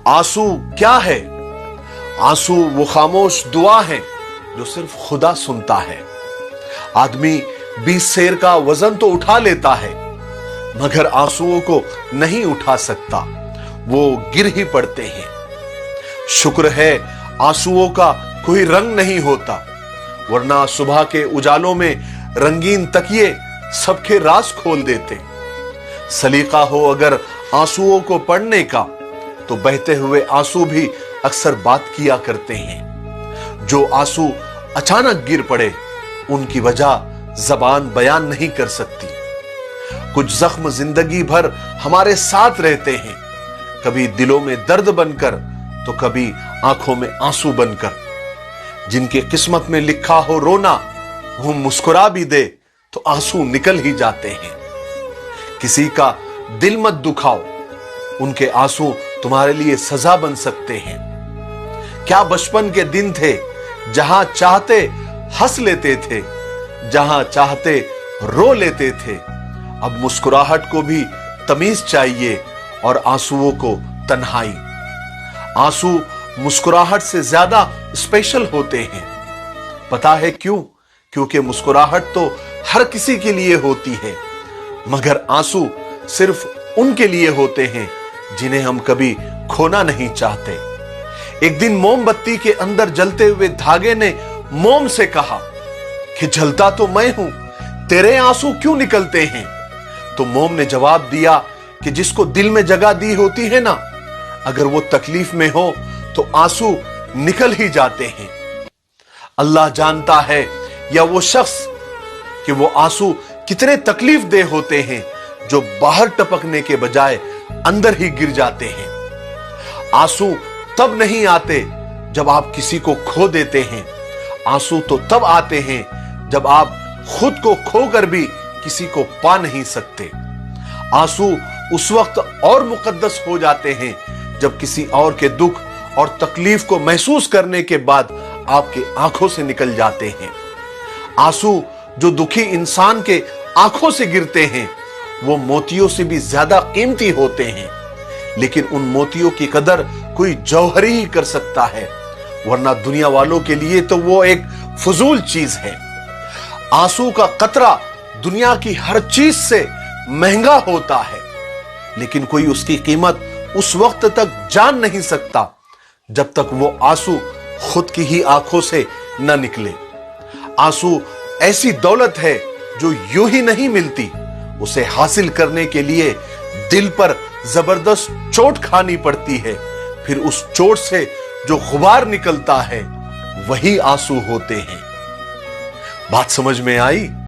आंसू क्या है? आंसू वो खामोश दुआ है जो सिर्फ खुदा सुनता है। आदमी 20 शेर का वजन तो उठा लेता है, मगर आंसुओं को नहीं उठा सकता, वो गिर ही पड़ते हैं। शुक्र है आंसुओं का कोई रंग नहीं होता, वरना सुबह के उजालों में रंगीन तकिए सबके राज खोल देते। सलीका हो अगर आंसुओं को पढ़ने का, तो बहते हुए आंसू भी अक्सर बात किया करते हैं। जो आंसू अचानक गिर पड़े, उनकी वजह जबान बयान नहीं कर सकती। कुछ जख्म जिंदगी भर हमारे साथ रहते हैं, कभी दिलों में दर्द बनकर तो कभी आंखों में आंसू बनकर। जिनके किस्मत में लिखा हो रोना, वो मुस्कुरा भी दे तो आंसू निकल ही जाते हैं। किसी का दिल मत दुखाओ, उनके आंसू तुम्हारे लिए सजा बन सकते हैं। क्या बचपन के दिन थे जहां चाहते हंस लेते थे, जहां चाहते रो लेते थे। अब मुस्कुराहट को भी तमीज चाहिए और आंसुओं को तन्हाई। आंसू मुस्कुराहट से ज्यादा स्पेशल होते हैं। पता है क्यों? क्योंकि मुस्कुराहट तो हर किसी के लिए होती है, मगर आंसू सिर्फ उनके लिए होते हैं जिन्हें हम कभी खोना नहीं चाहते। एक दिन मोमबत्ती के अंदर जलते हुए धागे ने मोम से कहा कि जलता तो मैं हूं, तेरे आंसू क्यों निकलते हैं? तो मोम ने जवाब दिया कि जिसको दिल में जगह दी होती है ना, अगर वो तकलीफ में हो तो आंसू निकल ही जाते हैं। अल्लाह जानता है या वो शख्स कि वो आंसू कितने तकलीफ दे होते हैं जो बाहर टपकने के बजाय अंदर ही गिर जाते हैं। आंसू तब नहीं आते जब आप किसी को खो देते हैं, आंसू तो तब आते हैं जब आप खुद को खोकर भी किसी को पा नहीं सकते। आंसू उस वक्त और मुकद्दस हो जाते हैं जब किसी और के दुख और तकलीफ को महसूस करने के बाद आपके आंखों से निकल जाते हैं। आंसू जो दुखी इंसान के आंखों से गिरते हैं, वो मोतियों से भी ज्यादा कीमती होते हैं। लेकिन उन मोतियों की कदर कोई जौहरी ही कर सकता है, वरना दुनिया वालों के लिए तो वो एक फजूल चीज है। आंसू का कतरा दुनिया की हर चीज से महंगा होता है, लेकिन कोई उसकी कीमत उस वक्त तक जान नहीं सकता जब तक वो आंसू खुद की ही आंखों से न निकले। आंसू ऐसी दौलत है जो यूं ही नहीं मिलती, उसे हासिल करने के लिए दिल पर जबरदस्त चोट खानी पड़ती है। फिर उस चोट से जो गुबार निकलता है, वही आंसू होते हैं। बात समझ में आई?